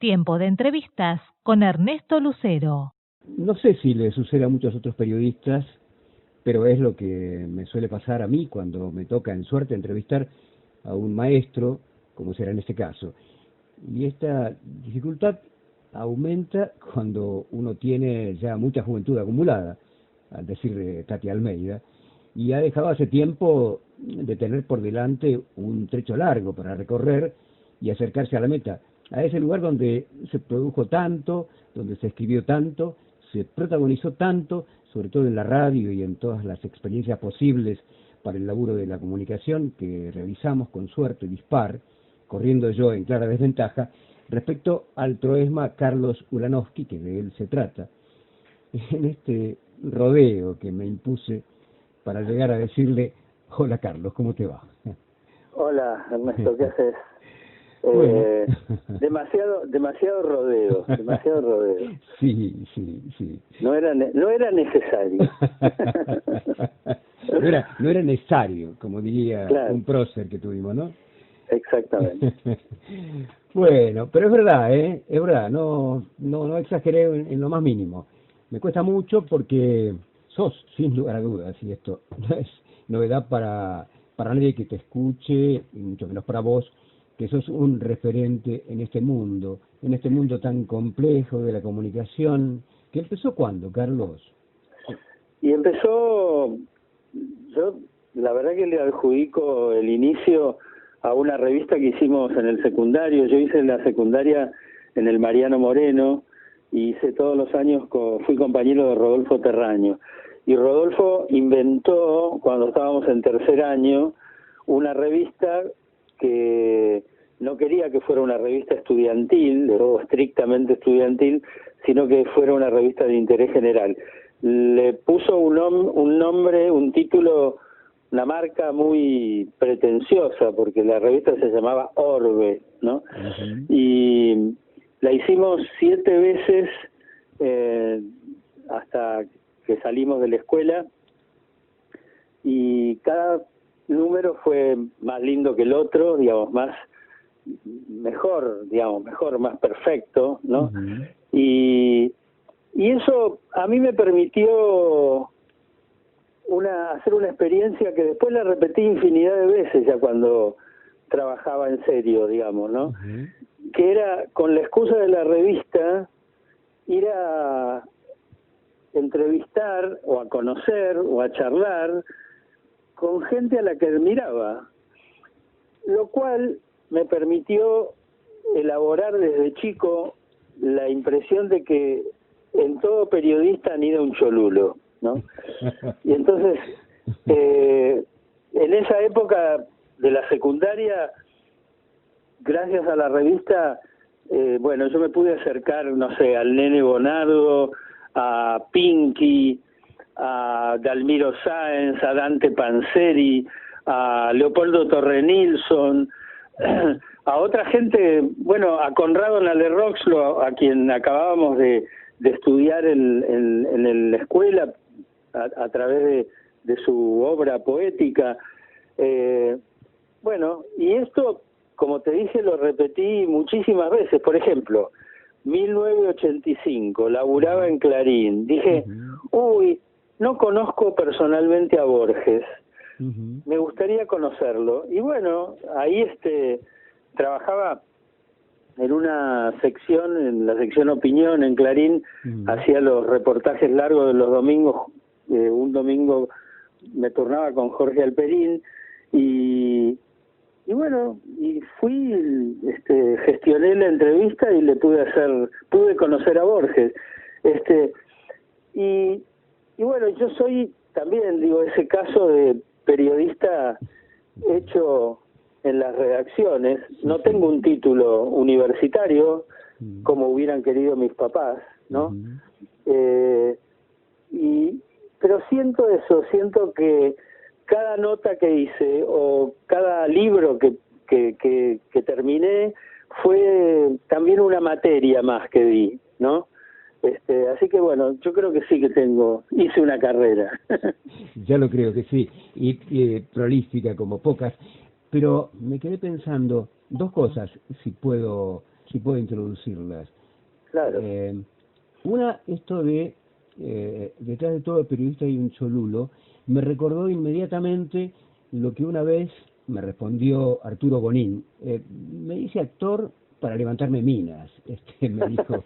Tiempo de entrevistas con Ernesto Lucero. No sé si le sucede a muchos otros periodistas, pero es lo que me suele pasar a mí cuando me toca en suerte entrevistar a un maestro, como será en este caso. Y esta dificultad aumenta cuando uno tiene ya mucha juventud acumulada, al decir Tati Almeida, y ha dejado hace tiempo de tener por delante un trecho largo para recorrer y acercarse a la meta, a ese lugar donde se produjo tanto, donde se escribió tanto, se protagonizó tanto, sobre todo en la radio y en todas las experiencias posibles para el laburo de la comunicación que realizamos con suerte dispar, corriendo yo en clara desventaja, respecto al troesma Carlos Ulanovsky, que de él se trata, en este rodeo que me impuse para llegar a decirle: hola Carlos, ¿cómo te va? Hola Ernesto, ¿qué haces? Bueno. Demasiado rodeo. Sí. No era necesario. no era necesario, como diría claro. Un prócer que tuvimos, ¿no? Exactamente. Bueno, pero es verdad, no exageré en lo más mínimo. Me cuesta mucho porque sos, sin lugar a dudas, y esto no es novedad para nadie que te escuche, y mucho menos para vos, que sos un referente en este mundo tan complejo de la comunicación. ¿Que empezó cuándo, Carlos? Y empezó, yo la verdad que le adjudico el inicio a una revista que hicimos en el secundario. Yo hice la secundaria en el Mariano Moreno y hice todos los años, fui compañero de Rodolfo Terraño. Y Rodolfo inventó, cuando estábamos en tercer año, una revista que no quería que fuera una revista estudiantil, o estrictamente estudiantil, sino que fuera una revista de interés general. Le puso un nombre, un título, una marca muy pretenciosa, porque la revista se llamaba Orbe, ¿no? Uh-huh. Y la hicimos 7 veces hasta que salimos de la escuela, y cada número fue más lindo que el otro, digamos, mejor, más perfecto, ¿no? Uh-huh. Y eso a mí me permitió hacer una experiencia que después la repetí infinidad de veces ya cuando trabajaba en serio, digamos, ¿no? Uh-huh. Que era, con la excusa de la revista, ir a entrevistar o a conocer o a charlar con gente a la que admiraba, lo cual me permitió elaborar desde chico la impresión de que en todo periodista anida un cholulo, ¿no? Y entonces, en esa época de la secundaria, gracias a la revista, yo me pude acercar, no sé, al Nene Bonardo, a Pinky, a Dalmiro Sáenz, a Dante Panzeri, a Leopoldo Torrenilson, a otra gente, a Conrado Nalerroxlo, a quien acabábamos de estudiar en la escuela a través de su obra poética. Y esto, como te dije, lo repetí muchísimas veces. Por ejemplo, 1985, laburaba en Clarín. Dije, no conozco personalmente a Borges. Uh-huh. Me gustaría conocerlo. Y ahí trabajaba en una sección, en la sección Opinión en Clarín. Uh-huh. Hacía los reportajes largos de los domingos. Un domingo me turnaba con Jorge Alperín y fui, gestioné la entrevista y le pude conocer a Borges. Yo soy también, ese caso de periodista hecho en las redacciones. No tengo un título universitario como hubieran querido mis papás, ¿no? Uh-huh. Pero siento que cada nota que hice o cada libro que terminé fue también una materia más que di, ¿no? Así que yo creo que sí que hice una carrera. Ya lo creo que sí, y prolífica como pocas, pero me quedé pensando 2 cosas, si puedo si puedo introducirlas. Claro. Una, esto de detrás de todo periodista hay un cholulo, me recordó inmediatamente lo que una vez me respondió Arturo Bonín. Me dice actor para levantarme minas, me dijo.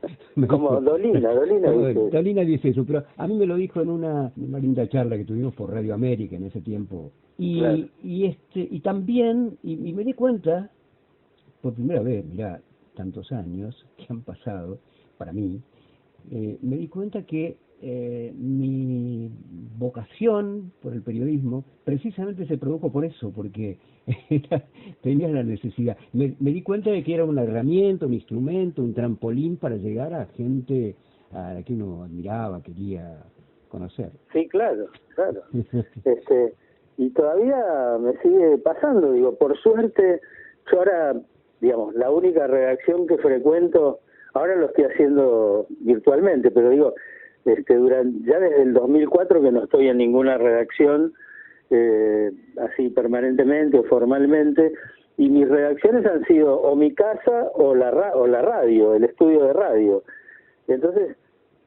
Como Dolina dice. Dolina dice eso, pero a mí me lo dijo en una linda charla que tuvimos por Radio América en ese tiempo. Claro. Y también, y me di cuenta, por primera vez, mirá, tantos años que han pasado, para mí, me di cuenta que mi vocación por el periodismo precisamente se produjo por eso, porque tenía la necesidad. Me di cuenta de que era una herramienta, un instrumento, un trampolín para llegar a gente a la que uno admiraba, quería conocer. Sí, claro. Y todavía me sigue pasando, digo, por suerte, yo ahora, digamos, la única redacción que frecuento, ahora lo estoy haciendo virtualmente, pero digo, ya desde el 2004 que no estoy en ninguna redacción así permanentemente o formalmente, y mis redacciones han sido o mi casa o la radio, el estudio de radio. Entonces,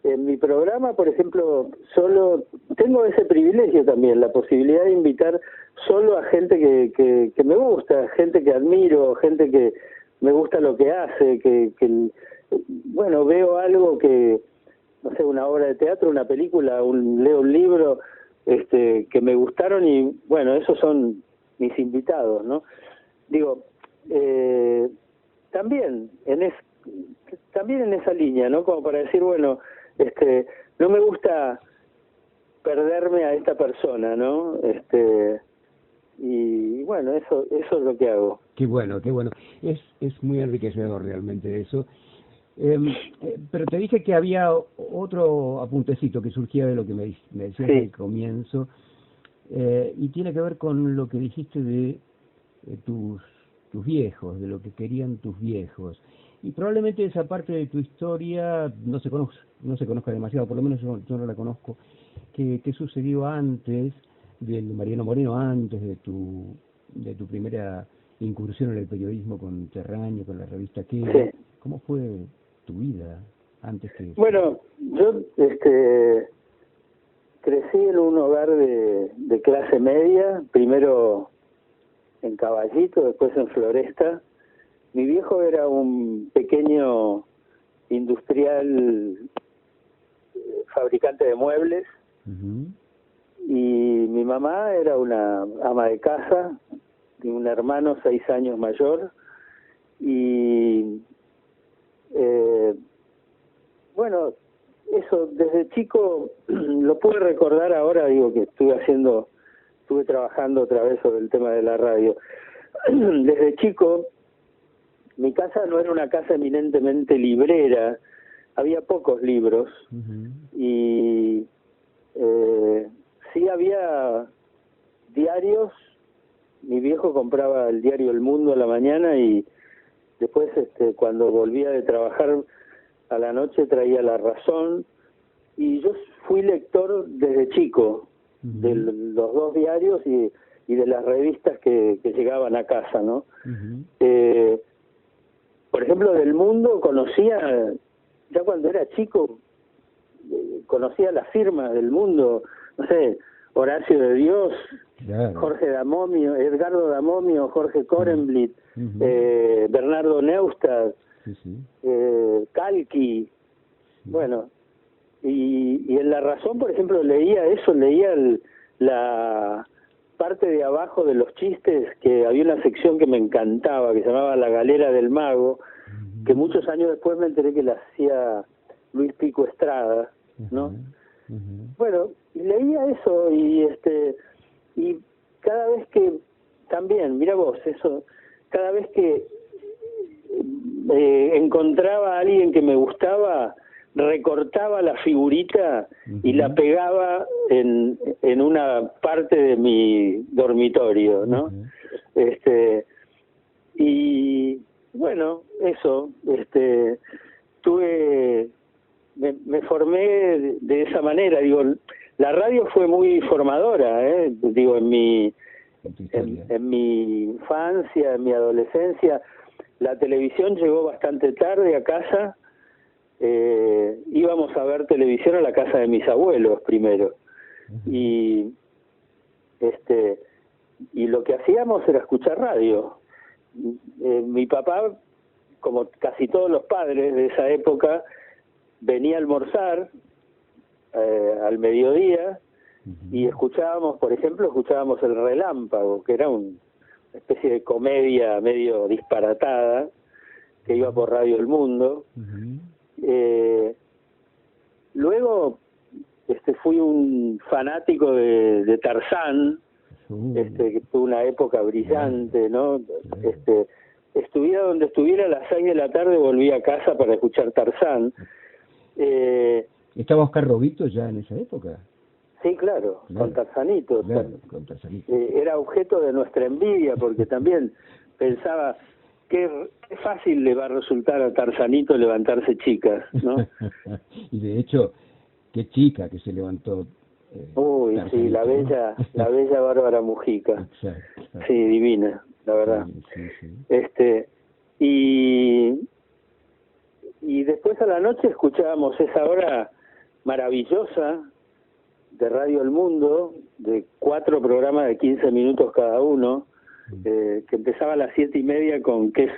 en mi programa, por ejemplo, solo tengo ese privilegio también, la posibilidad de invitar solo a gente que me gusta, gente que admiro, gente que me gusta lo que hace, bueno, veo algo que, no sé, una obra de teatro, una película, leo un libro que me gustaron y, bueno, esos son mis invitados, ¿no? Digo, también en esa línea, ¿no? Como para decir, bueno, no me gusta perderme a esta persona, ¿no? Y bueno, eso es lo que hago. Qué bueno. Es muy enriquecedor realmente eso. Pero te dije que había otro apuntecito que surgía de lo que me decías al comienzo, y tiene que ver con lo que dijiste de tus viejos, de lo que querían tus viejos. Y probablemente esa parte de tu historia no se conozca demasiado, por lo menos yo no la conozco, que sucedió antes del Mariano Moreno, antes de tu primera incursión en el periodismo con Terraño, con la revista ¿Qué? Sí. ¿Cómo fue tu vida antes que eso? Bueno, yo crecí en un hogar de clase media, primero en Caballito, después en Floresta. Mi viejo era un pequeño industrial fabricante de muebles. Uh-huh. Y mi mamá era una ama de casa, de un hermano 6 años mayor, y bueno, eso desde chico lo pude recordar ahora, digo que estuve trabajando otra vez sobre el tema de la radio. Desde chico, mi casa no era una casa eminentemente librera, había pocos libros. Uh-huh. Y sí había diarios. Mi viejo compraba el diario El Mundo a la mañana y después cuando volvía de trabajar a la noche traía La Razón, y yo fui lector desde chico. Uh-huh. De los 2 diarios y de las revistas que llegaban a casa, ¿no? Uh-huh. Por ejemplo, del Mundo conocía, ya cuando era chico, conocía las firmas del Mundo, no sé, Horacio de Dios, claro. Jorge Damomio, Edgardo Damomio, Jorge Korenblit, uh-huh. Bernardo Neustadt, sí. Calqui, sí. Bueno, y en La Razón, por ejemplo, leía la parte de abajo de los chistes, que había una sección que me encantaba, que se llamaba La Galera del Mago, uh-huh. que muchos años después me enteré que la hacía Luis Pico Estrada, ¿no? Uh-huh. Uh-huh. Bueno, y leía eso, y cada vez que, también, mira vos, eso, cada vez que encontraba a alguien que me gustaba, recortaba la figurita, uh-huh. y la pegaba en una parte de mi dormitorio, ¿no? Uh-huh. Y bueno, eso, me formé de esa manera. Digo, la radio fue muy formadora, digo, en mi infancia, en mi adolescencia. la televisión llegó bastante tarde a casa. Íbamos a ver televisión a la casa de mis abuelos primero. Y lo que hacíamos era escuchar radio. Mi papá, como casi todos los padres de esa época, venía a almorzar al mediodía y escuchábamos, por ejemplo, El Relámpago, que era una especie de comedia medio disparatada que iba por Radio El Mundo. Luego fui un fanático de Tarzán, que tuvo una época brillante, ¿no? Estuviera donde estuviera, a las 6 de la tarde volvía a casa para escuchar Tarzán. ¿Estaba Oscar Robito ya en esa época? Sí, claro, con Tarzanito. Claro, con Tarzanito. Era objeto de nuestra envidia, porque también pensaba qué fácil le va a resultar a Tarzanito levantarse chicas, ¿no? Y de hecho, qué chica que se levantó. Uy, Tarzanito, sí, la bella Bárbara Mujica. Exacto. Sí, divina, la verdad. Sí. Y después a la noche escuchábamos esa hora maravillosa de Radio El Mundo, de 4 programas de 15 minutos cada uno, que empezaba a las 7:30 con qué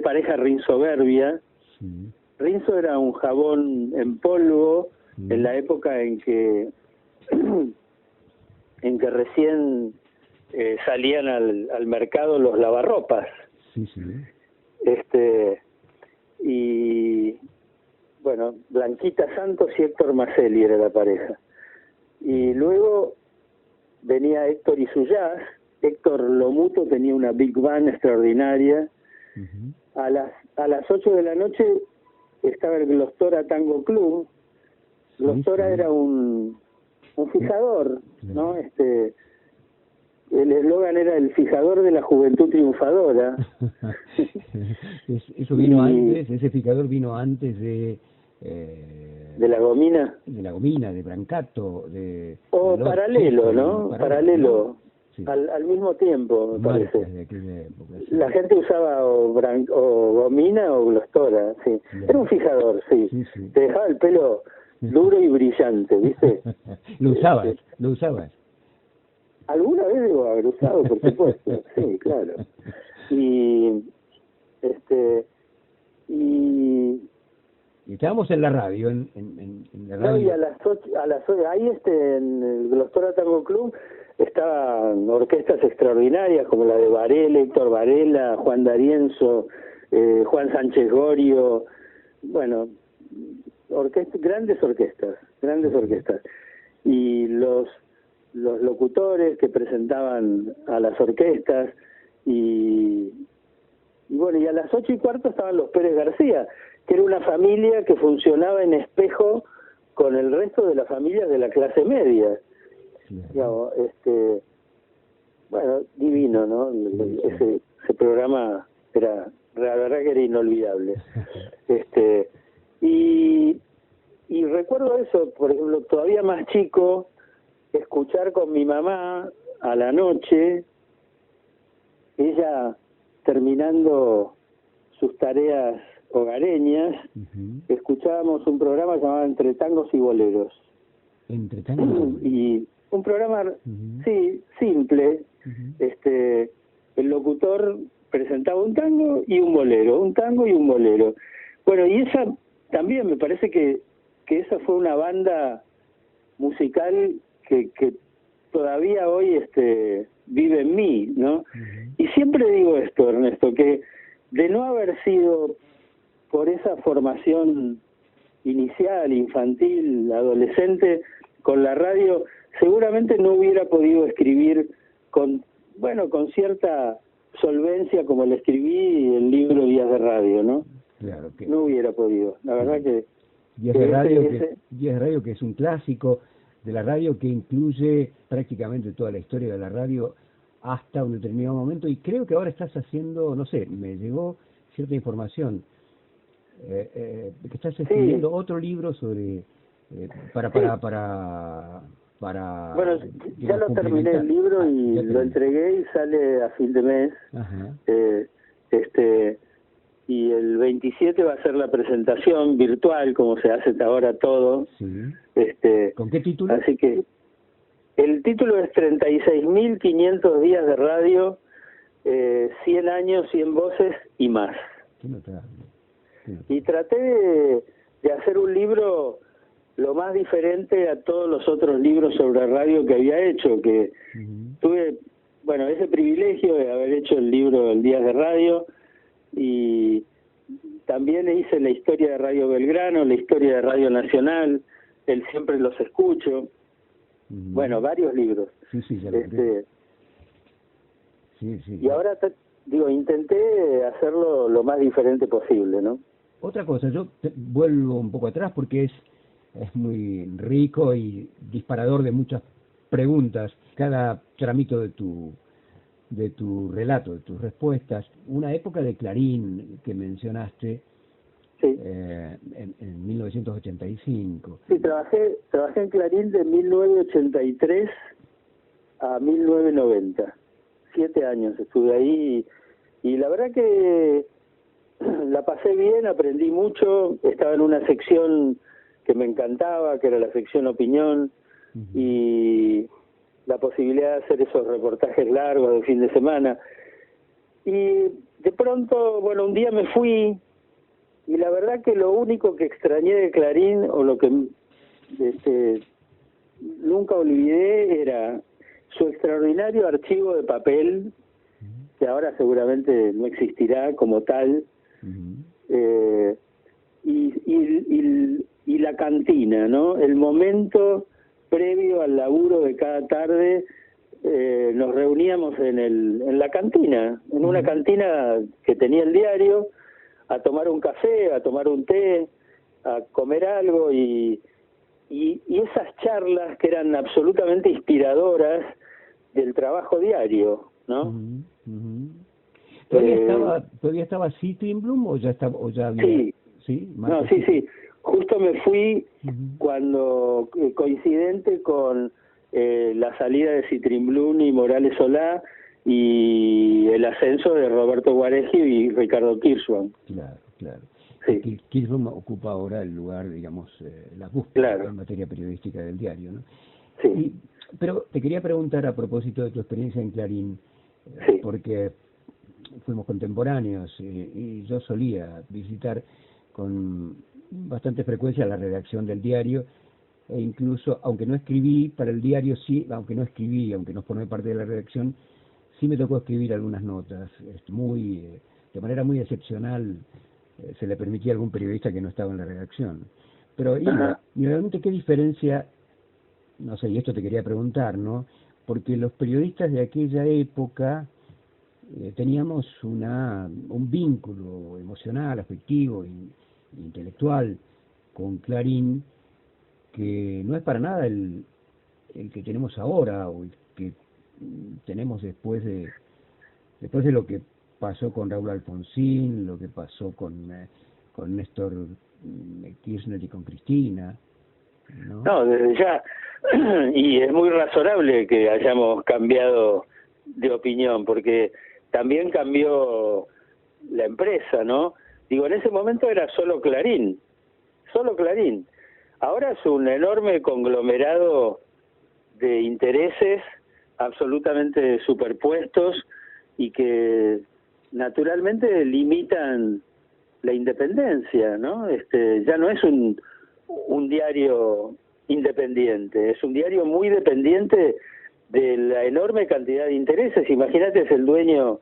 pareja rinsoberbia. Rinso era un jabón en polvo en la época en que recién salían al mercado los lavarropas. Y bueno, Blanquita Santos y Héctor Maselli era la pareja. Y luego venía Héctor y su jazz. Héctor Lomuto tenía una big band extraordinaria. A las 8 de la noche estaba el Glostora Tango Club. Glostora era un fijador, ¿no? El eslogan era el fijador de la juventud triunfadora. Eso vino antes, ese fijador vino antes de la Gomina. De la Gomina, de Brancato, paralelo, ¿no? Paralelo. Sí. Al mismo tiempo, me parece. De aquella época, sí. La gente usaba o Gomina o Glostora, sí. Era un fijador, sí. Te dejaba el pelo duro y brillante, ¿viste? Lo usabas. Alguna vez debo haber usado, por supuesto, sí, claro. Y estábamos en la radio, en la radio. No, y a las 8, ahí en el Glostora Tango Club estaban orquestas extraordinarias como la de Varela, Héctor Varela, Juan D'Arienzo, Juan Sánchez Gorio, bueno, grandes orquestas. Y los locutores que presentaban a las orquestas y bueno, y a las 8:15 estaban los Pérez García, que era una familia que funcionaba en espejo con el resto de las familias de la clase media. Digamos, bueno, divino, ¿no? Ese programa era, la verdad que era inolvidable. Y recuerdo eso, por ejemplo, todavía más chico, escuchar con mi mamá a la noche, ella terminando sus tareas hogareñas, escuchábamos un programa llamado Entre Tangos y Boleros. ¿Entre Tangos? Y un programa, sí, simple. El locutor presentaba un tango y un bolero, un tango y un bolero. Bueno, y esa también me parece que esa fue una banda musical que todavía hoy vive en mí, ¿no? Y siempre digo esto, Ernesto, que de no haber sido por esa formación inicial, infantil, adolescente, con la radio, seguramente no hubiera podido escribir con cierta solvencia como le escribí el libro Días de Radio, ¿no? Claro que no hubiera podido, la verdad que Días de Radio, que es un clásico de la radio que incluye prácticamente toda la historia de la radio hasta un determinado momento, y creo que ahora estás haciendo, no sé, me llegó cierta información, que estás escribiendo otro libro sobre para bueno, ya lo terminé el libro y lo entregué y sale a fin de mes. y el 27 va a ser la presentación virtual, como se hace hasta ahora todo. Sí. Este, ¿Con qué título? Así que el título es 36.500 días de radio, 100 años, 100 voces y más. Qué notable. Y traté de hacer un libro lo más diferente a todos los otros libros sobre radio que había hecho, que tuve, bueno, ese privilegio de haber hecho el libro El Días de Radio, y también hice la historia de Radio Belgrano, la historia de Radio Nacional, el Siempre los escucho, bueno, varios libros. Sí, sí, ya lo creo. Sí, sí. Y ahora, intenté hacerlo lo más diferente posible, ¿no? Otra cosa, yo vuelvo un poco atrás porque es muy rico y disparador de muchas preguntas, cada tramito de tu relato, de tus respuestas. Una época de Clarín que mencionaste, sí. En 1985. Sí, trabajé en Clarín de 1983 a 1990. 7 años estuve ahí y la verdad que la pasé bien, aprendí mucho, estaba en una sección que me encantaba, que era la sección opinión, y la posibilidad de hacer esos reportajes largos de fin de semana. Y de pronto, bueno, un día me fui, y la verdad que lo único que extrañé de Clarín, o lo que nunca olvidé, era su extraordinario archivo de papel, que ahora seguramente no existirá como tal, y la cantina, ¿no? El momento previo al laburo de cada tarde, nos reuníamos en la cantina, en una cantina que tenía el diario, a tomar un café, a tomar un té, a comer algo, y esas charlas que eran absolutamente inspiradoras del trabajo diario, ¿no? ¿Todavía estaba Citrinblum o ya había? Sí. Sí, no, sí. Justo me fui cuando coincidente con la salida de Citrinblum y Morales Solá y el ascenso de Roberto Guaregio y Ricardo Kirchhoff. Claro. Sí. Kirchhoff ocupa ahora el lugar, digamos, la cúspide en materia periodística del diario, ¿no? Sí. Pero te quería preguntar a propósito de tu experiencia en Clarín, porque fuimos contemporáneos y yo solía visitar con bastante frecuencia la redacción del diario, e incluso, aunque no escribí para el diario, aunque no formé parte de la redacción, sí me tocó escribir algunas notas, de manera muy excepcional. Se le permitía a algún periodista que no estaba en la redacción. Pero, y realmente, ¿qué diferencia? No sé, y esto te quería preguntar, ¿no? Porque los periodistas de aquella época teníamos un vínculo emocional, afectivo, intelectual con Clarín, que no es para nada el que tenemos ahora, o el que tenemos después de lo que pasó con Raúl Alfonsín, lo que pasó con Néstor Kirchner y con Cristina, ¿no? No, desde ya, y es muy razonable que hayamos cambiado de opinión, porque también cambió la empresa, ¿no? Digo, en ese momento era solo Clarín. Ahora es un enorme conglomerado de intereses absolutamente superpuestos y que naturalmente limitan la independencia, ¿no? Ya no es un diario independiente, es un diario muy dependiente de la enorme cantidad de intereses. Imagínate, es el dueño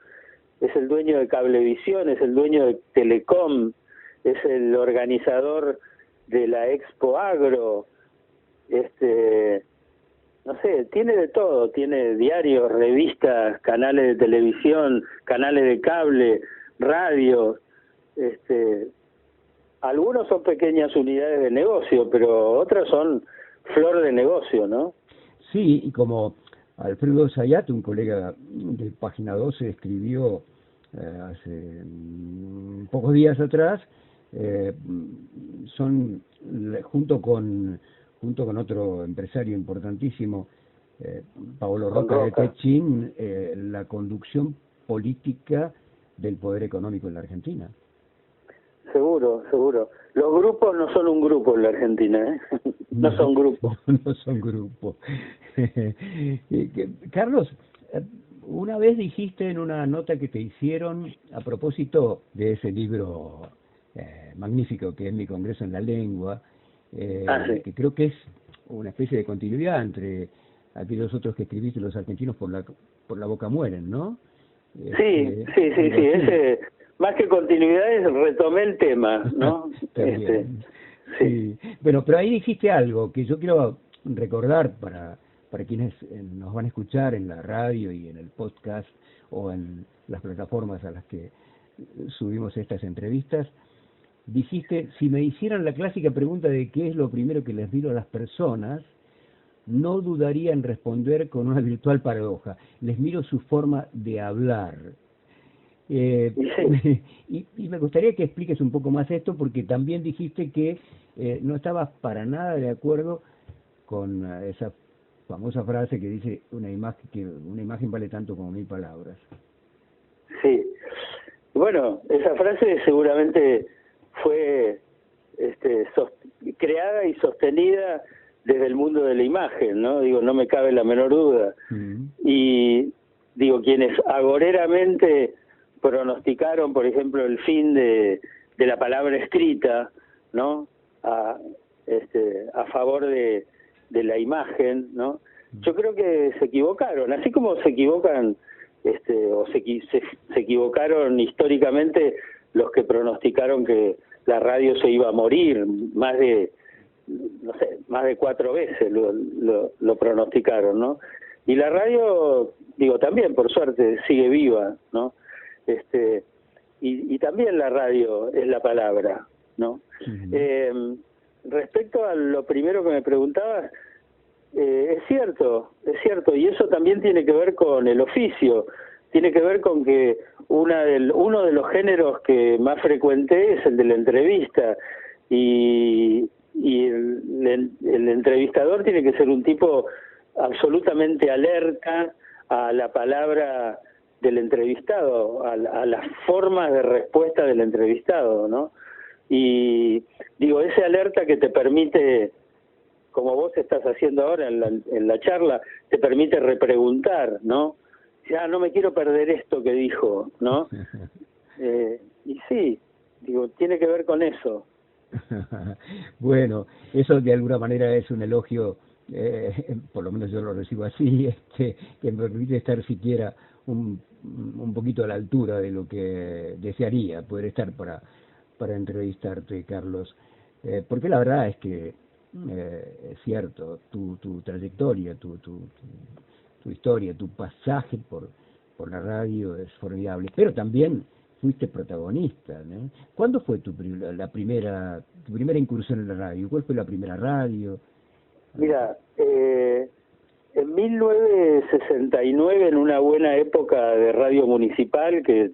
de Cablevisión, es el dueño de Telecom, es el organizador de la Expo Agro, no sé, tiene de todo, tiene diarios, revistas, canales de televisión, canales de cable, radio, algunos son pequeñas unidades de negocio, pero otras son flor de negocio, ¿no? Sí, y como Alfredo Zayat, un colega de Página 12, escribió hace pocos días atrás, son junto con otro empresario importantísimo, Paolo Roca de Techin, la conducción política del poder económico en la Argentina. seguro, seguro. Los grupos no son un grupo en la Argentina, ¿eh? No son grupos. No son grupos. Carlos, una vez dijiste en una nota que te hicieron a propósito de ese libro magnífico que es Mi Congreso en la Lengua, Sí. que creo que es una especie de continuidad entre aquellos otros que escribiste, Los argentinos por la boca mueren, ¿no? Sí. Ese, más que continuidades, retomé el tema, ¿no? Sí. Bueno, pero ahí dijiste algo que yo quiero recordar para quienes nos van a escuchar en la radio y en el podcast o en las plataformas a las que subimos estas entrevistas. Dijiste, si me hicieran la clásica pregunta de qué es lo primero que les miro a las personas, no dudaría en responder con una virtual paradoja. Les miro su forma de hablar. Y me gustaría que expliques un poco más esto, porque también dijiste que no estabas para nada de acuerdo con esa famosa frase que dice una imagen vale tanto como 1000 palabras. Sí. Bueno, esa frase seguramente fue creada y sostenida desde el mundo de la imagen, ¿no? Digo, no me cabe la menor duda. Y digo, quienes agoreramente pronosticaron, por ejemplo, el fin de la palabra escrita, ¿no? A favor de la imagen, ¿no? Yo creo que se equivocaron, así como se equivocan se equivocaron históricamente los que pronosticaron que la radio se iba a morir, más de 4 veces lo pronosticaron, ¿no? Y la radio, digo, también por suerte sigue viva, ¿no? Y también la radio es la palabra, ¿no? Respecto a lo primero que me preguntabas, es cierto, y eso también tiene que ver con el oficio, tiene que ver con que uno de los géneros que más frecuenté es el de la entrevista, y el entrevistador tiene que ser un tipo absolutamente alerta a la palabra del entrevistado, a las formas de respuesta del entrevistado, ¿no? Y digo, ese alerta que te permite, como vos estás haciendo ahora en la charla, te permite repreguntar, ¿no? Ya no me quiero perder esto que dijo, ¿no? Y sí, digo, tiene que ver con eso. Bueno, eso de alguna manera es un elogio, por lo menos yo lo recibo así, que me permite estar siquiera un poquito a la altura de lo que desearía poder estar para entrevistarte, Carlos, porque la verdad es que es cierto, tu trayectoria, tu historia, tu pasaje por la radio es formidable, pero también fuiste protagonista, ¿no? ¿Cuándo fue tu primera incursión en la radio? ¿Cuál fue la primera radio? Mira, en 1969, en una buena época de radio municipal, que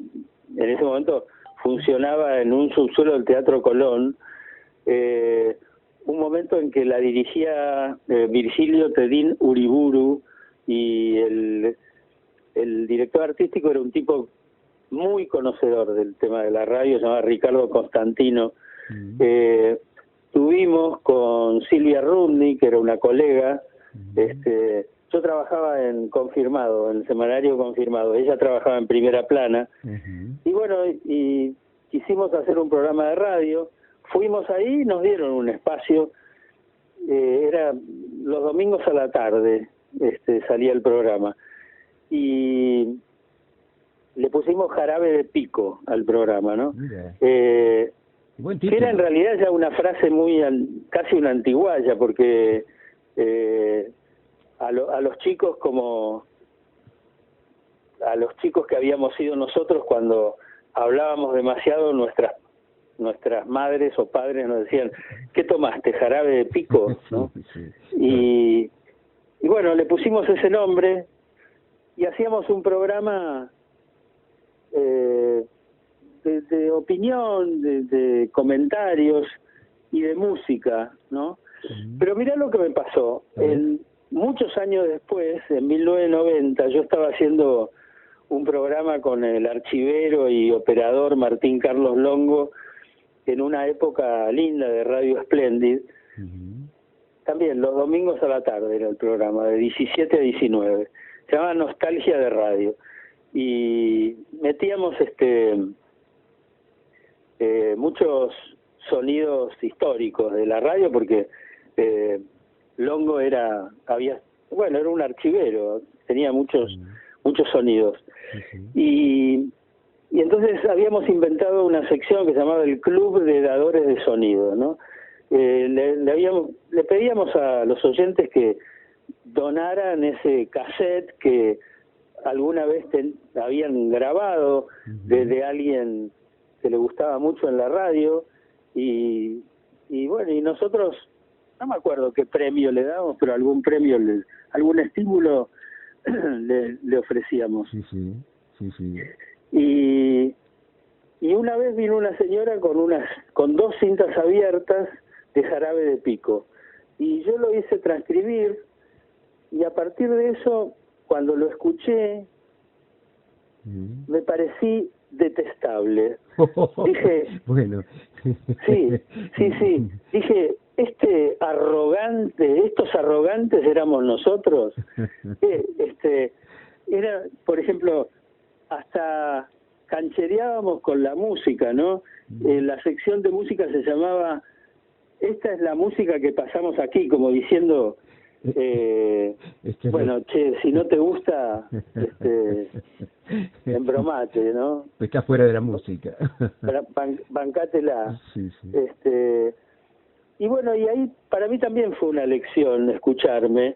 en ese momento funcionaba en un subsuelo del Teatro Colón, un momento en que la dirigía Virgilio Tedín Uriburu, y el director artístico era un tipo muy conocedor del tema de la radio, se llamaba Ricardo Constantino. Tuvimos con Silvia Rudni, que era una colega, yo trabajaba en Confirmado, en el semanario Confirmado, ella trabajaba en Primera Plana, y bueno, y quisimos hacer un programa de radio, fuimos ahí y nos dieron un espacio, era los domingos a la tarde, salía el programa, y le pusimos Jarabe de Pico al programa, ¿no? Que era en realidad ya una frase casi una antiguaya, porque a los chicos que habíamos sido nosotros, cuando hablábamos demasiado, nuestras madres o padres nos decían, ¿qué tomaste? ¿Jarabe de Pico? ¿No? Y bueno, le pusimos ese nombre y hacíamos un programa de opinión, de comentarios y de música, ¿no? Pero mirá lo que me pasó. Muchos años después, en 1990, yo estaba haciendo un programa con el archivero y operador Martín Carlos Longo, en una época linda de Radio Splendid. También los domingos a la tarde era el programa, de 17 a 19. Se llamaba Nostalgia de Radio. Y metíamos muchos sonidos históricos de la radio, porque Longo era un archivero, tenía muchos sonidos. Y entonces habíamos inventado una sección que se llamaba el Club de Dadores de Sonido, ¿no? Le pedíamos a los oyentes que donaran ese cassette que alguna vez habían grabado de alguien que le gustaba mucho en la radio, y bueno, y nosotros, no me acuerdo qué premio le damos, pero algún premio, algún estímulo le ofrecíamos. Y una vez vino una señora con 2 cintas abiertas de Jarabe de Pico, y yo lo hice transcribir, y a partir de eso, cuando lo escuché, me parecí detestable. Dije, bueno. Sí. Dije, estos arrogantes éramos nosotros. Era, por ejemplo, hasta canchereábamos con la música, ¿no? La sección de música se llamaba "Esta es la música que pasamos aquí", como diciendo, bueno, che, si no te gusta, embromate, ¿no? Está fuera de la música. Bancátela. Y bueno, y ahí para mí también fue una lección escucharme,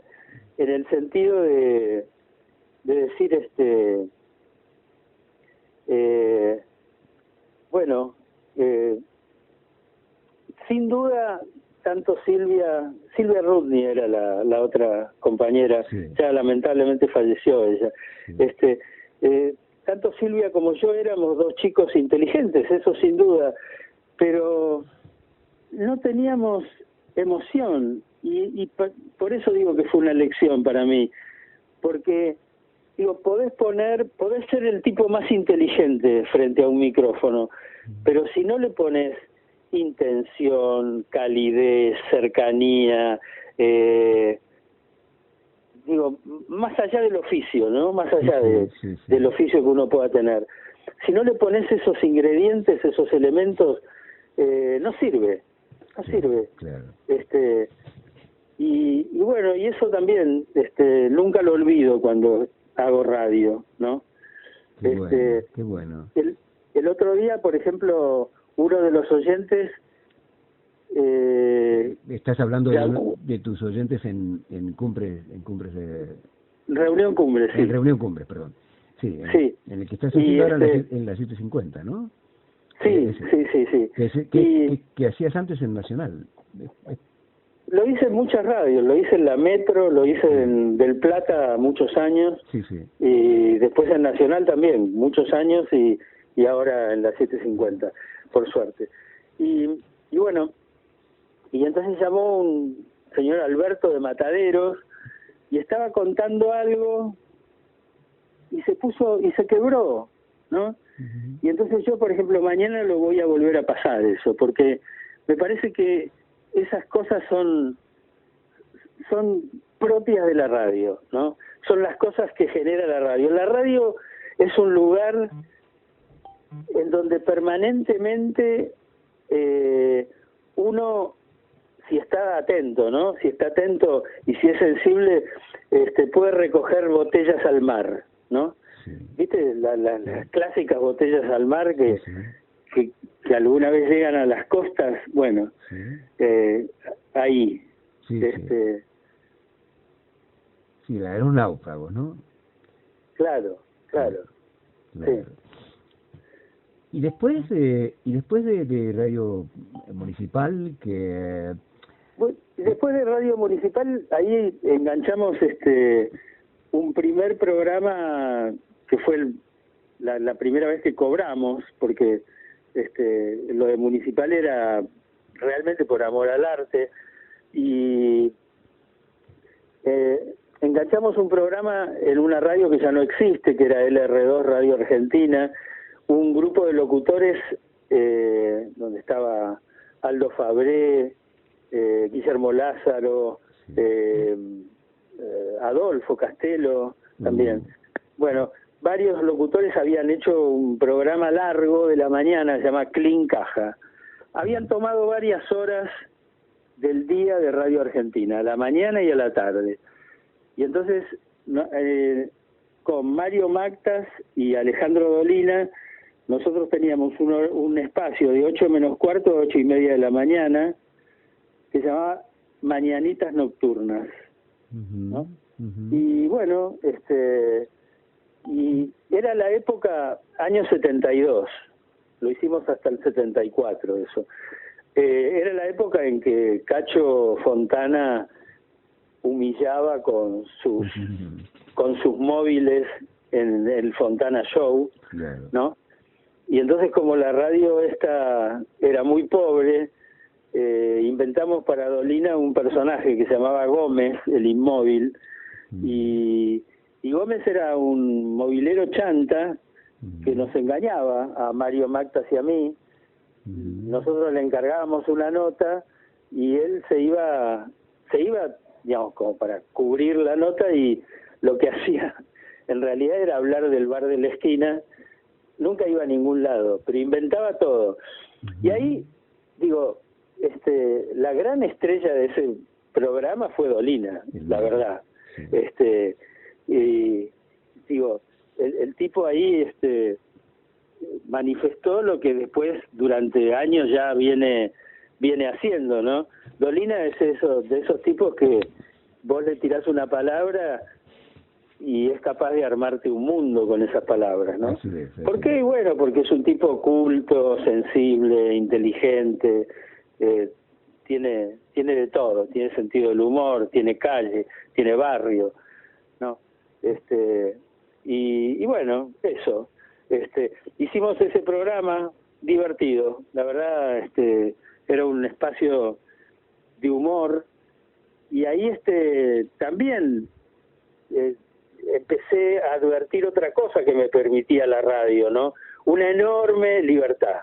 en el sentido de decir, sin duda, tanto Silvia Rudny era la otra compañera, ya lamentablemente falleció ella. Tanto Silvia como yo éramos 2 chicos inteligentes, eso sin duda, pero no teníamos emoción, y por eso digo que fue una lección para mí, porque digo, podés ser el tipo más inteligente frente a un micrófono, pero si no le pones intención, calidez, cercanía, digo, más allá del oficio, ¿no? Más allá del oficio que uno pueda tener. Si no le pones esos ingredientes, esos elementos, no sirve. Claro. Y bueno, y eso también, nunca lo olvido cuando hago radio, ¿no? Qué bueno. El otro día, por ejemplo, uno de los oyentes... Estás hablando de tus oyentes en Cumbres de... Reunión Cumbres, sí. En Reunión Cumbres, perdón. Sí, en el que estás haciendo ahora en la 750, ¿no? Sí. Que hacías antes en Nacional. Lo hice en muchas radios, lo hice en la Metro, lo hice en Del Plata muchos años, y después en Nacional también, muchos años, y ahora en la 750, por suerte. Y bueno, y entonces llamó un señor Alberto de Mataderos, y estaba contando algo, y se quebró, ¿no? Y entonces yo, por ejemplo, mañana lo voy a volver a pasar eso, porque me parece que esas cosas son propias de la radio, ¿no? Son las cosas que genera la radio. La radio es un lugar en donde permanentemente uno, si está atento, ¿no? Si está atento y si es sensible, puede recoger botellas al mar, ¿no? ¿Viste? Las clásicas botellas al mar que alguna vez llegan a las costas, bueno, ahí. Era un náufrago, ¿no? Claro. Sí. Y después de Radio Municipal, después de Radio Municipal, ahí enganchamos un primer programa que fue la primera vez que cobramos, porque lo de Municipal era realmente por amor al arte, y enganchamos un programa en una radio que ya no existe, que era LR2 Radio Argentina, un grupo de locutores donde estaba Aldo Fabré, Guillermo Lázaro, Adolfo Castelo también. Bueno, varios locutores habían hecho un programa largo de la mañana, se llama Clean Caja. Habían tomado varias horas del día de Radio Argentina, a la mañana y a la tarde. Y entonces, con Mario Mactas y Alejandro Dolina, nosotros teníamos un espacio de 8 menos cuarto a 8 y media de la mañana, que se llamaba Mañanitas Nocturnas, ¿no? Y bueno, y era la época, año 72, lo hicimos hasta el 74 eso. Era la época en que Cacho Fontana humillaba con sus móviles en el Fontana Show, ¿no? Y entonces, como la radio esta era muy pobre, inventamos para Dolina un personaje que se llamaba Gómez, el inmóvil, y Gómez era un movilero chanta que nos engañaba a Mario Mactas y a mí. Nosotros le encargábamos una nota y él se iba, digamos, como para cubrir la nota, y lo que hacía en realidad era hablar del bar de la esquina. Nunca iba a ningún lado, pero inventaba todo. Y ahí, digo, la gran estrella de ese programa fue Dolina, la verdad. Y digo, el tipo ahí manifestó lo que después durante años ya viene haciendo, ¿no? Dolina es de esos tipos que vos le tirás una palabra y es capaz de armarte un mundo con esas palabras, ¿no? ¿Por qué? Bueno, porque es un tipo culto, sensible, inteligente, tiene de todo, tiene sentido del humor, tiene calle, tiene barrio, ¿no? Y bueno, eso. Hicimos ese programa divertido, la verdad, era un espacio de humor, y ahí también empecé a advertir otra cosa que me permitía la radio, ¿no? Una enorme libertad,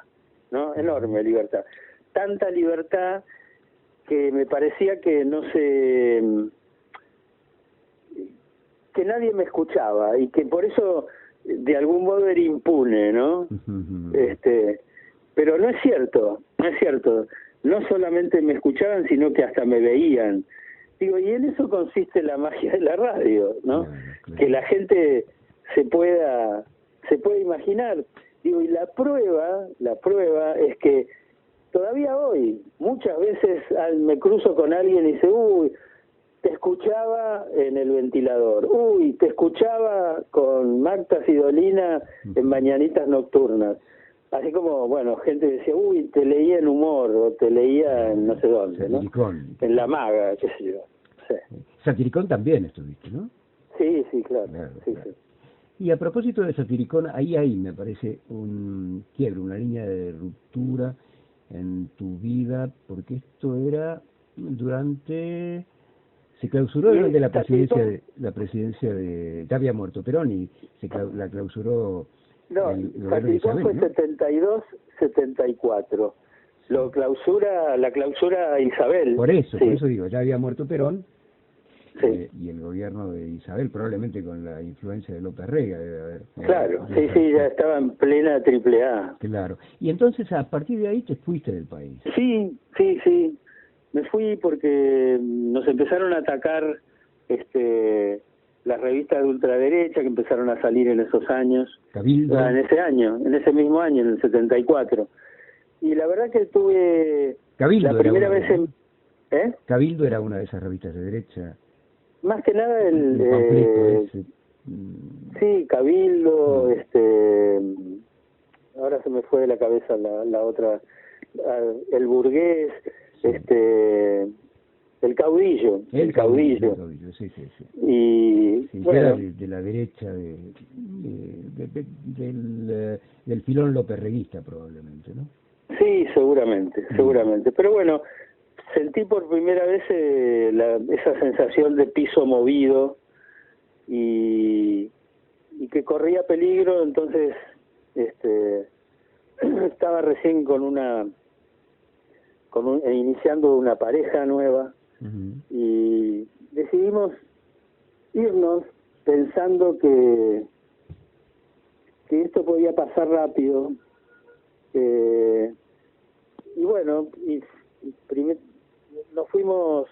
¿no? Enorme libertad. Tanta libertad que me parecía que que nadie me escuchaba, y que por eso de algún modo era impune, ¿no? Pero no es cierto. No solamente me escuchaban, sino que hasta me veían. Digo, y en eso consiste la magia de la radio, ¿no? Claro. Que la gente se pueda imaginar. Digo, y la prueba es que todavía hoy, muchas veces me cruzo con alguien y dice, uy, te escuchaba en el ventilador, uy, te escuchaba con Mactas y Dolina en Mañanitas Nocturnas. Así como, bueno, gente decía, uy, te leía en Humor, o te leía en no sé dónde, ¿no? Satiricón. En La Maga, qué sé yo. Sí. Satiricón también estuviste, ¿no? Sí, claro. Sí. Y a propósito de Satiricón, ahí me parece un quiebre, una línea de ruptura en tu vida, porque esto era se clausuró durante la presidencia de ya había muerto Perón, y la clausuró. No, Satiricón fue 72-74. La clausura Isabel. Por eso digo, ya había muerto Perón, y el gobierno de Isabel, probablemente con la influencia de López Rega, debe haber. Claro, ya estaba en plena AAA. Claro. Y entonces, a partir de ahí te fuiste del país. Sí. Me fui porque nos empezaron a atacar las revistas de ultraderecha que empezaron a salir en esos años. Cabildo. En ese mismo año, en el 74. Y la verdad que tuve Cabildo la primera vez Cabildo era una de esas revistas de derecha. Más que nada el panfleto ese. Sí, Cabildo, ahora se me fue de la cabeza la otra, el Burgués, el Caudillo. El caudillo, sí. Y bueno, era de la derecha del filón lópez-reguista, probablemente, ¿no? Sí, seguramente. Pero bueno, sentí por primera vez esa sensación de piso movido y que corría peligro, entonces estaba recién iniciando una pareja nueva, y decidimos irnos pensando que esto podía pasar rápido, y bueno, nos fuimos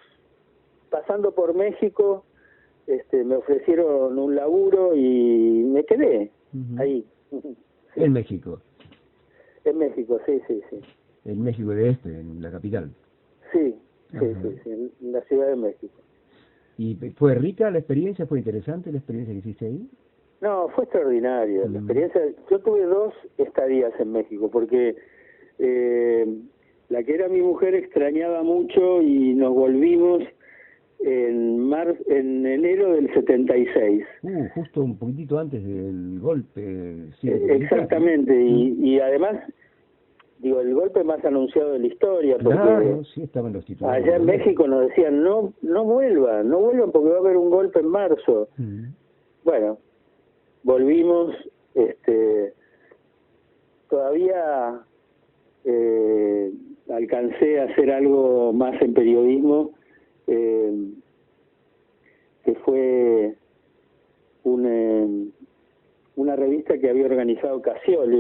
pasando por México. Me ofrecieron un laburo y me quedé ahí. Sí. En México. En México, sí. En México de en la capital. Sí, en la Ciudad de México. ¿Y fue rica la experiencia? ¿Fue interesante la experiencia que hiciste ahí? No, fue extraordinaria la experiencia. Yo tuve 2 estadías en México, porque la que era mi mujer extrañaba mucho y nos volvimos en enero del 76. Justo un poquitito antes del golpe. Sí, exactamente, y además, digo, el golpe más anunciado de la historia, porque claro, sí, estaban los titulares. allá en México nos decían, no vuelvan porque va a haber un golpe en marzo. Bueno, volvimos, todavía alcancé a hacer algo más en periodismo, que fue una revista que había organizado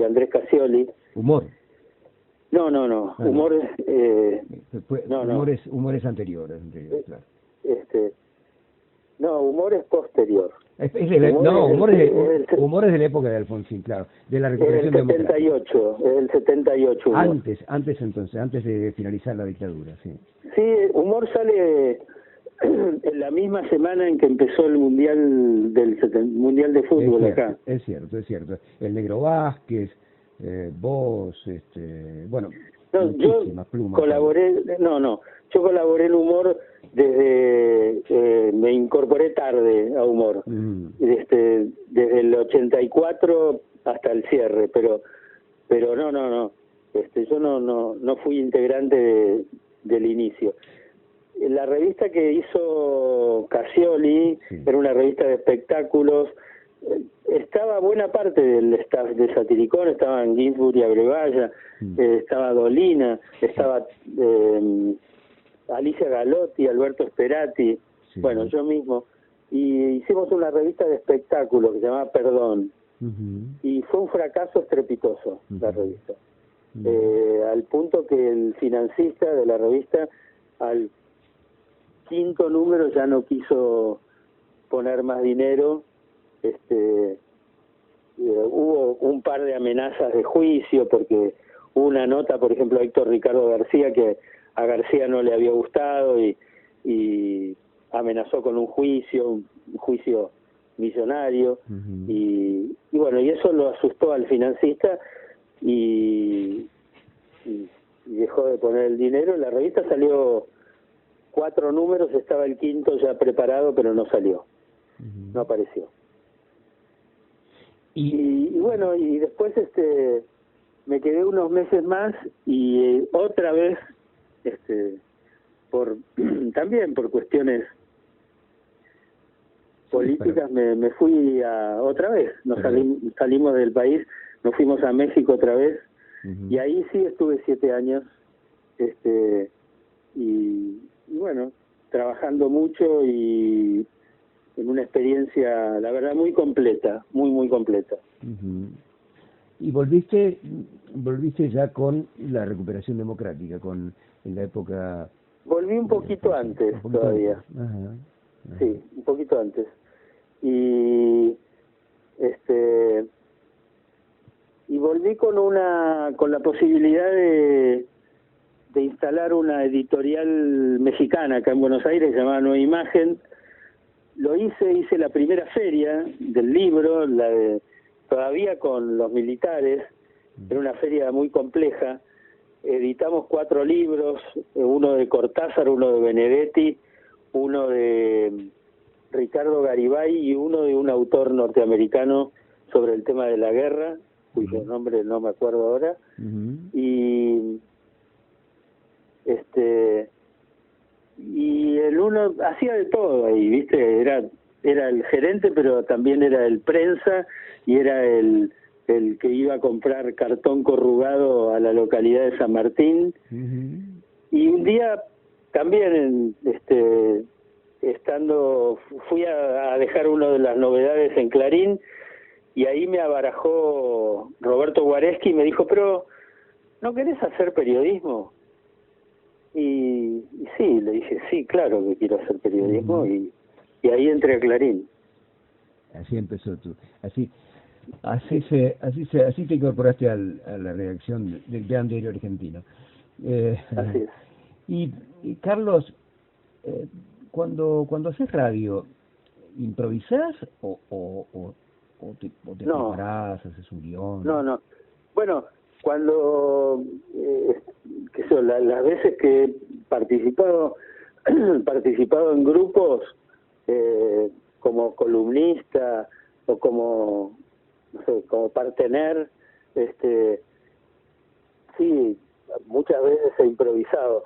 Andrés Cassioli. Humor. No. Humor Humor es anterior, claro. No, humor es posterior. Humor es de la época de Alfonsín, claro, de la recuperación democrática. Es el 78. Antes de finalizar la dictadura, sí. Sí, Humor sale en la misma semana en que empezó el mundial de fútbol acá. Es cierto. El Negro Vázquez, vos, bueno, yo colaboré, yo colaboré en Humor desde, me incorporé tarde a Humor, desde el 84 hasta el cierre, pero no, yo no fui integrante del inicio. La revista que hizo Cassioli era una revista de espectáculos. Estaba buena parte del staff de Satiricón, estaban Ginsburg y Abrevaya, estaba Dolina, estaba Alicia Galotti, Alberto Sperati, bueno, yo mismo, y hicimos una revista de espectáculos que se llamaba Perdón, y fue un fracaso estrepitoso la revista, al punto que el financista de la revista al 5º número ya no quiso poner más dinero. Hubo un par de amenazas de juicio, porque hubo una nota, por ejemplo, a Héctor Ricardo García, que a García no le había gustado y amenazó con un juicio millonario, y bueno, y eso lo asustó al financista y dejó de poner el dinero. La revista salió 4 números, estaba el 5º ya preparado, pero no salió, no apareció. Y bueno, y después me quedé unos meses más y otra vez, también por cuestiones políticas, me fui otra vez, salimos del país, nos fuimos a México otra vez, y ahí sí estuve 7 años, y bueno, trabajando mucho y en una experiencia, la verdad, muy completa, muy completa. Y volviste ya con la recuperación democrática, en la época... Volví un poquito antes todavía. Sí, un poquito antes. Y volví con la posibilidad de instalar una editorial mexicana acá en Buenos Aires llamada Nueva Imagen. Lo hice la primera feria del libro, todavía con los militares, era una feria muy compleja. Editamos 4 libros, uno de Cortázar, uno de Benedetti, uno de Ricardo Garibay y uno de un autor norteamericano sobre el tema de la guerra, cuyo nombre no me acuerdo ahora, y el uno hacía de todo ahí, ¿viste? Era el gerente, pero también era el prensa y era el el que iba a comprar cartón corrugado a la localidad de San Martín. Y un día también fui a dejar una de las novedades en Clarín, y ahí me abarajó Roberto Guareschi y me dijo, pero ¿no querés hacer periodismo? Y sí, le dije, sí, claro que quiero hacer periodismo, y ahí entré a Clarín. Así empezó tú, así te incorporaste a la redacción del Gran Diario Argentino. Así es. Y Carlos, cuando haces radio, ¿improvisás o te preparás, haces un guión? No. Bueno, cuando las veces que he participado en grupos como columnista o como, no sé, como partener, sí, muchas veces he improvisado,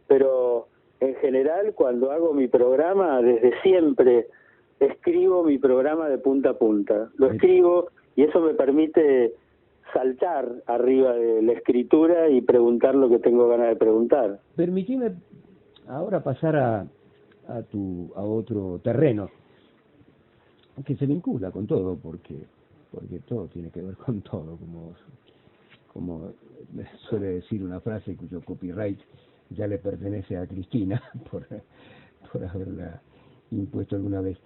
pero en general cuando hago mi programa, desde siempre escribo mi programa de punta a punta. Lo escribo y eso me permite saltar arriba de la escritura y preguntar lo que tengo ganas de preguntar. Permitime ahora pasar a otro terreno que se vincula con todo, porque todo tiene que ver con todo, como suele decir una frase cuyo copyright ya le pertenece a Cristina por haberla impuesto alguna vez.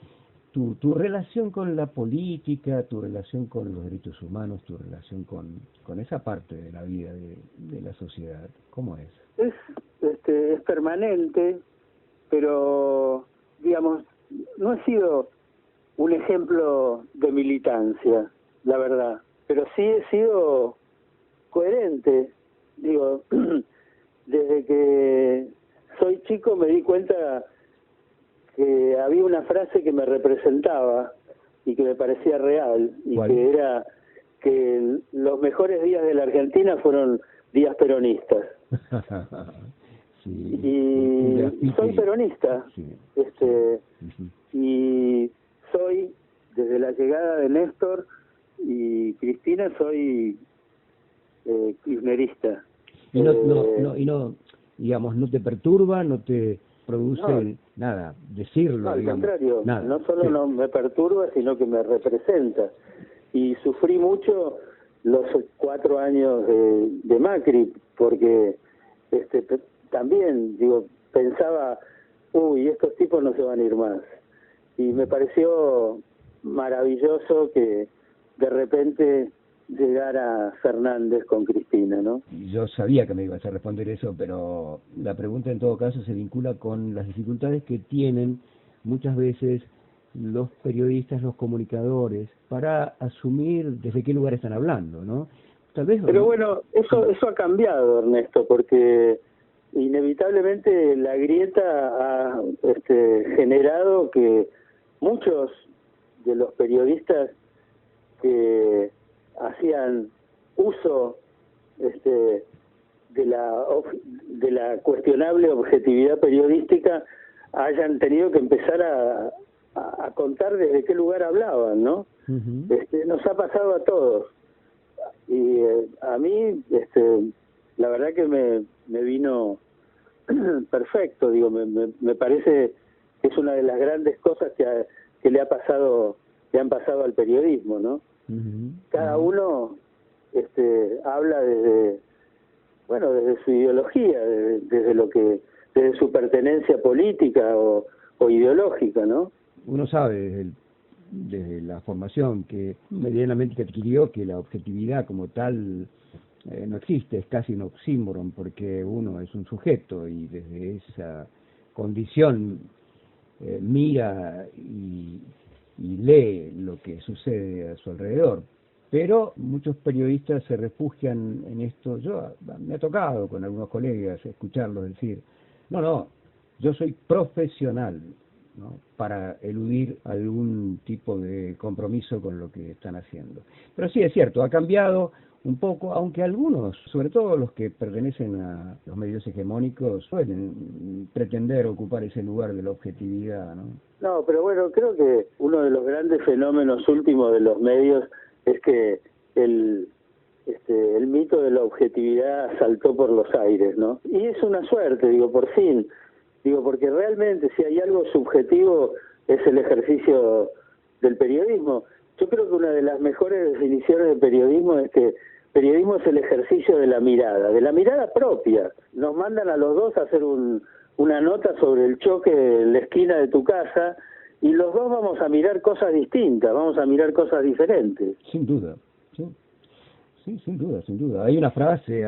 Tu relación con la política, tu relación con los derechos humanos, tu relación con esa parte de la vida de la sociedad, ¿cómo es? Es permanente, pero digamos, no he sido un ejemplo de militancia, la verdad, pero sí he sido coherente. Digo, desde que soy chico me di cuenta que había una frase que me representaba y que me parecía real, y ¿cuál? Que era que los mejores días de la Argentina fueron días peronistas. Sí, y soy peronista, sí. Y soy, desde la llegada de Néstor y Cristina, soy kirchnerista. Y no, digamos, no te perturba, no te produce nada, decirlo, no, al digamos, contrario, nada. No solo no me perturba, sino que me representa. Y sufrí mucho los 4 años de Macri, porque también, digo, pensaba, estos tipos no se van a ir más. Y me pareció maravilloso que de repente llegara Fernández con Cristina, ¿no? Yo sabía que me ibas a responder eso, pero la pregunta en todo caso se vincula con las dificultades que tienen muchas veces los periodistas, los comunicadores, para asumir desde qué lugar están hablando, ¿no? Tal vez. Pero bueno, eso ha cambiado, Ernesto, porque inevitablemente la grieta ha generado que muchos de los periodistas que hacían uso de la cuestionable objetividad periodística hayan tenido que empezar a contar desde qué lugar hablaban, ¿no? Nos ha pasado a todos, y a mí la verdad que me vino perfecto. Digo, me parece que es una de las grandes cosas que le han pasado al periodismo, ¿no? Cada uno habla desde su ideología, desde su pertenencia política o ideológica, ¿no? Uno sabe desde la formación que medianamente adquirió que la objetividad como tal no existe, es casi un oxímoron, porque uno es un sujeto y desde esa condición mira y lee lo que sucede a su alrededor. Pero muchos periodistas se refugian en esto. Me ha tocado con algunos colegas escucharlos decir, no, yo soy profesional, ¿no?, para eludir algún tipo de compromiso con lo que están haciendo. Pero sí, es cierto, ha cambiado un poco, aunque algunos, sobre todo los que pertenecen a los medios hegemónicos, suelen pretender ocupar ese lugar de la objetividad, ¿no? No, pero bueno, creo que uno de los grandes fenómenos últimos de los medios es que el mito de la objetividad saltó por los aires, ¿no? Y es una suerte, digo, por fin, digo, porque realmente si hay algo subjetivo es el ejercicio del periodismo. Yo creo que una de las mejores definiciones de periodismo es que periodismo es el ejercicio de la mirada propia. Nos mandan a los dos a hacer una nota sobre el choque en la esquina de tu casa y los dos vamos a mirar cosas distintas, vamos a mirar cosas diferentes. Sin duda, sí. Sí, sin duda, sin duda. Hay una frase,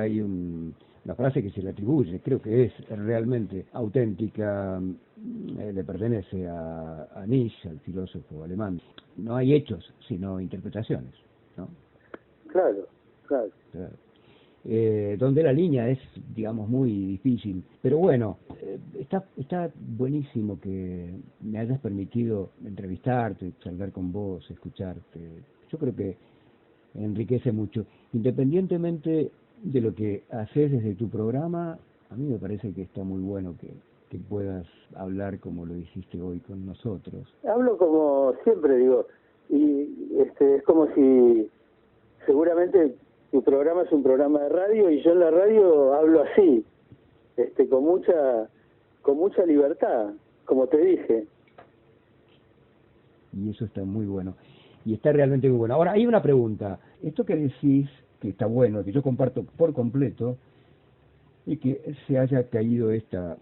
una frase que se le atribuye, creo que es realmente auténtica, le pertenece a Nietzsche, al filósofo alemán. No hay hechos, sino interpretaciones, ¿no? Claro, claro. Claro. Donde la línea es, digamos, muy difícil. Pero bueno, está buenísimo que me hayas permitido entrevistarte, charlar con vos, escucharte. Yo creo que enriquece mucho. Independientemente de lo que haces desde tu programa, a mí me parece que está muy bueno que puedas hablar como lo hiciste hoy con nosotros. Hablo como siempre, digo, y es como si seguramente tu programa es un programa de radio y yo en la radio hablo así, con mucha libertad, como te dije. Y eso está muy bueno. Y está realmente muy bueno. Ahora, hay una pregunta. Esto que decís, que está bueno, que yo comparto por completo, y que se haya caído este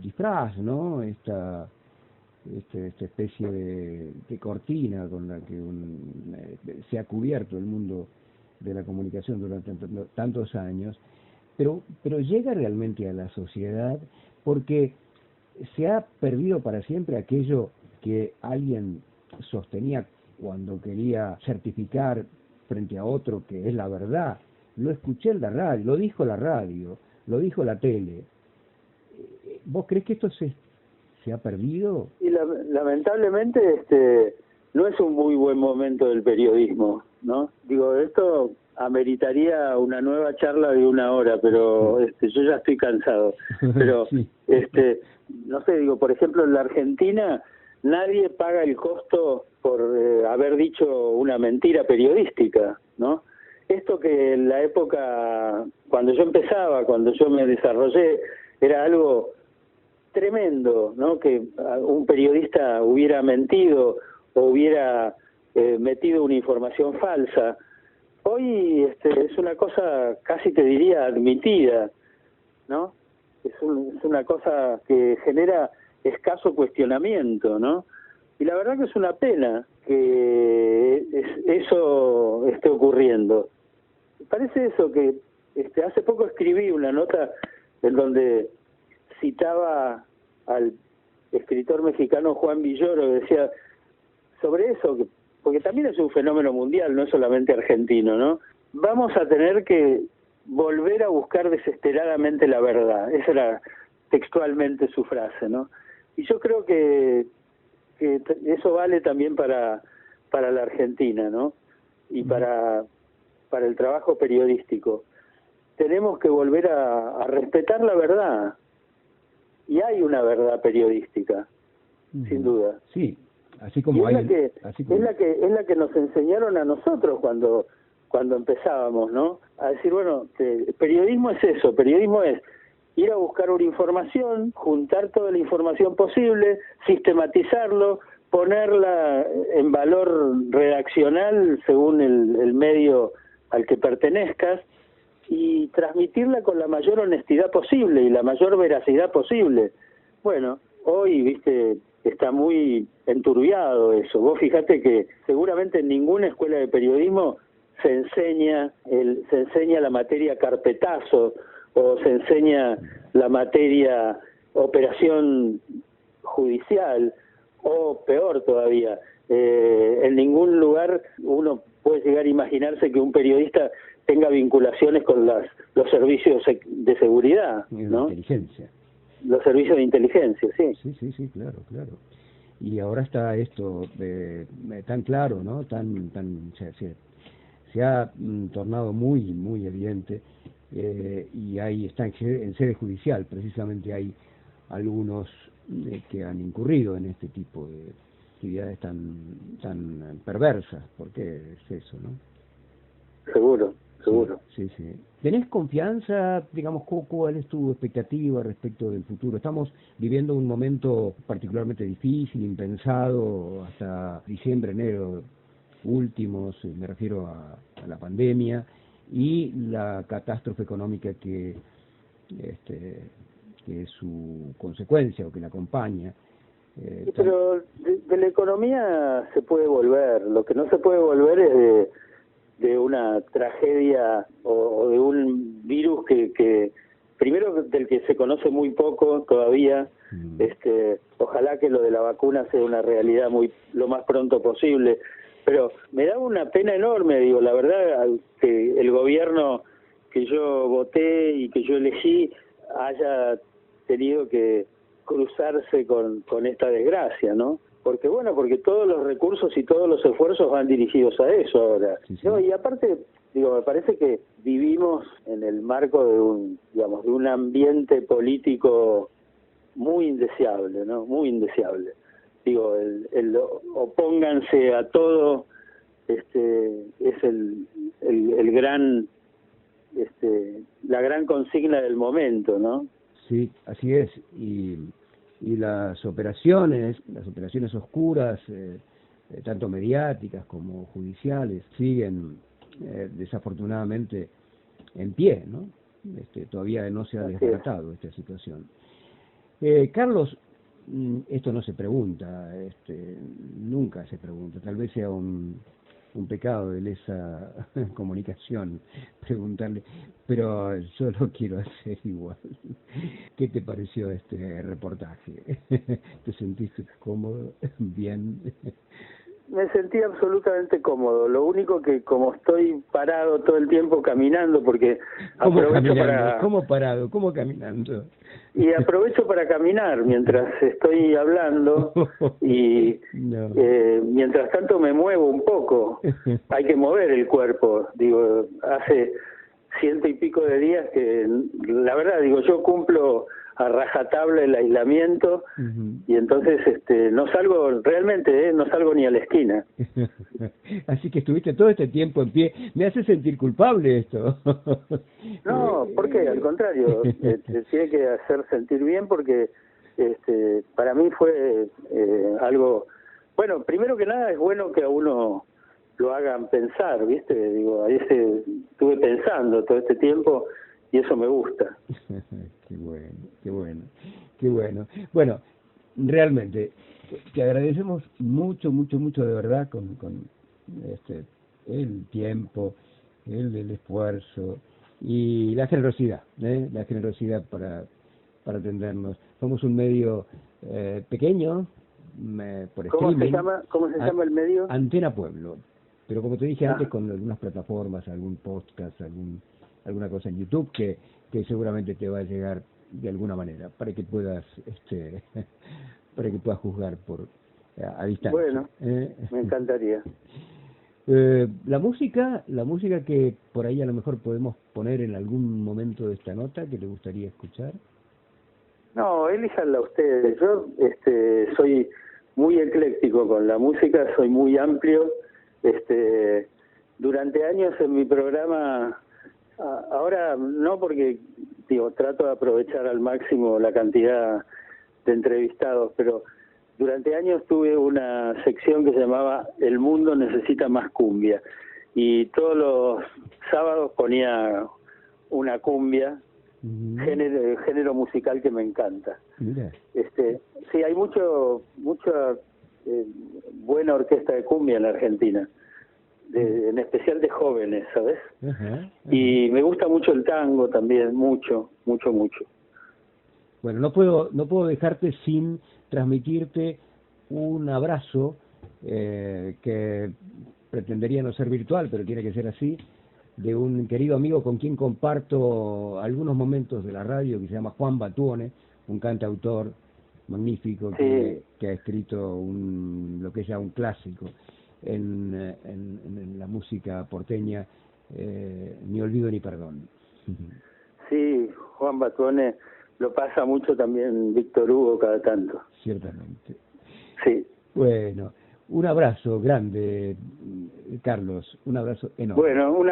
disfraz, ¿no? Esta especie de cortina con la que se ha cubierto el mundo de la comunicación durante tantos años, pero llega realmente a la sociedad porque se ha perdido para siempre aquello que alguien sostenía cuando quería certificar frente a otro que es la verdad. Lo escuché en la radio, lo dijo la radio, lo dijo la tele. ¿Vos crees que esto se ha perdido? Y lamentablemente no es un muy buen momento del periodismo, ¿no? Digo, esto ameritaría una nueva charla de 1 hora, pero yo ya estoy cansado. Pero sí. No sé, digo, por ejemplo, en la Argentina nadie paga el costo por haber dicho una mentira periodística, ¿no? Esto que en la época, cuando yo empezaba, cuando yo me desarrollé, era algo tremendo, ¿no? Que un periodista hubiera mentido o hubiera metido una información falsa. Hoy es una cosa, casi te diría, admitida, ¿no? Es una cosa que genera escaso cuestionamiento, ¿no? Y la verdad que es una pena que eso esté ocurriendo. Parece eso que hace poco escribí una nota en donde citaba al escritor mexicano Juan Villoro, que decía sobre eso, porque también es un fenómeno mundial, no es solamente argentino, ¿no? Vamos a tener que volver a buscar desesperadamente la verdad. Esa era textualmente su frase, ¿no? Y yo creo que eso vale también para la Argentina, ¿no? Y para el trabajo periodístico. Tenemos que volver a respetar la verdad. Y hay una verdad periodística, sin duda. Sí, así como es hay... Es la que nos enseñaron a nosotros cuando empezábamos, ¿no? A decir, bueno, periodismo es eso, periodismo es ir a buscar una información, juntar toda la información posible, sistematizarlo, ponerla en valor redaccional según el medio al que pertenezcas y transmitirla con la mayor honestidad posible y la mayor veracidad posible. Bueno, hoy, viste, está muy enturbiado eso. Vos fíjate que seguramente en ninguna escuela de periodismo se enseña la materia carpetazo o se enseña la materia operación judicial o peor todavía, en ningún lugar uno puede llegar a imaginarse que un periodista tenga vinculaciones con los servicios de seguridad, ¿no? Inteligencia. Los servicios de inteligencia, sí. Sí, claro. Y ahora está esto tan claro, ¿no? Se ha tornado muy evidente y ahí está en sede judicial, precisamente hay algunos que han incurrido en este tipo actividades tan perversas, porque es eso, ¿no? Seguro, seguro. Sí, sí, sí. ¿Tenés confianza, digamos, cuál es tu expectativa respecto del futuro? Estamos viviendo un momento particularmente difícil, impensado, hasta diciembre, enero últimos, me refiero a la pandemia y la catástrofe económica que es su consecuencia o que la acompaña. Sí, pero de la economía se puede volver. Lo que no se puede volver es de una tragedia o de un virus que primero del que se conoce muy poco todavía. Ojalá que lo de la vacuna sea una realidad lo más pronto posible, pero me da una pena enorme, digo, la verdad, que el gobierno que yo voté y que yo elegí haya tenido que cruzarse con esta desgracia, ¿no? Porque porque todos los recursos y todos los esfuerzos van dirigidos a eso ahora. Sí, sí. No, y aparte, digo, me parece que vivimos en el marco de un ambiente político muy indeseable, ¿no? Muy indeseable. Digo, el opónganse a todo, es el gran, la gran consigna del momento, ¿no? Sí, así es. Y las operaciones oscuras, tanto mediáticas como judiciales, siguen desafortunadamente en pie, ¿no? Todavía no se ha desbaratado esta situación. Carlos, esto no se pregunta, nunca se pregunta, tal vez sea un pecado de lesa comunicación preguntarle, pero yo lo quiero hacer igual. ¿Qué te pareció este reportaje? ¿Te sentiste cómodo? ¿Bien? Me sentí absolutamente cómodo. Lo único que, como estoy parado todo el tiempo caminando, porque aprovecho para... ¿Cómo parado? ¿Cómo caminando? Y aprovecho para caminar mientras estoy hablando y mientras tanto me muevo un poco. Hay que mover el cuerpo. Digo, hace 100 y pico de días que, la verdad, digo, yo cumplo a rajatabla el aislamiento y entonces no salgo realmente, no salgo ni a la esquina. Así que estuviste todo este tiempo en pie. Me hace sentir culpable esto. No, ¿por qué? Al contrario, te tiene que hacer sentir bien porque para mí fue algo, bueno, primero que nada es bueno que a uno lo hagan pensar, ¿viste? Digo, ahí estuve pensando todo este tiempo y eso me gusta. Qué bueno, qué bueno, qué bueno. Bueno, realmente te agradecemos mucho, mucho, mucho de verdad con el tiempo, el esfuerzo y la generosidad para atendernos. Somos un medio pequeño, por streaming. ¿Cómo se llama el medio? Antena Pueblo. Pero como te dije antes, con algunas plataformas, algún podcast, alguna cosa en YouTube que seguramente te va a llegar de alguna manera para que puedas juzgar a distancia. Bueno, me encantaría. La música que por ahí a lo mejor podemos poner en algún momento de esta nota que te gustaría escuchar. No, elíjanla ustedes. Yo soy muy ecléctico con la música, soy muy amplio. Durante años en mi programa, ahora no, porque trato de aprovechar al máximo la cantidad de entrevistados, pero durante años tuve una sección que se llamaba El Mundo Necesita Más Cumbia, y todos los sábados ponía una cumbia, género musical que me encanta. Mira. Sí, hay mucha buena orquesta de cumbia en la Argentina, en especial de jóvenes, ¿sabes? Y me gusta mucho el tango también, mucho, mucho, mucho. Bueno, no puedo dejarte sin transmitirte un abrazo que pretendería no ser virtual, pero tiene que ser así, de un querido amigo con quien comparto algunos momentos de la radio, que se llama Juan Batuone, un cantautor magnífico que ha escrito lo que es ya un clásico en la música porteña, Ni olvido ni perdón. Sí, Juan Batuone lo pasa mucho también Víctor Hugo cada tanto. Ciertamente. Sí. Bueno, un abrazo grande, Carlos, un abrazo enorme. Bueno, un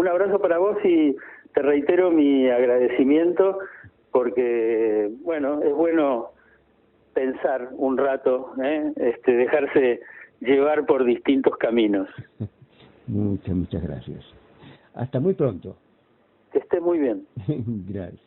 abrazo para vos y te reitero mi agradecimiento porque, bueno, es bueno pensar un rato, dejarse llevar por distintos caminos. Muchas gracias. Hasta muy pronto. Que esté muy bien. Gracias.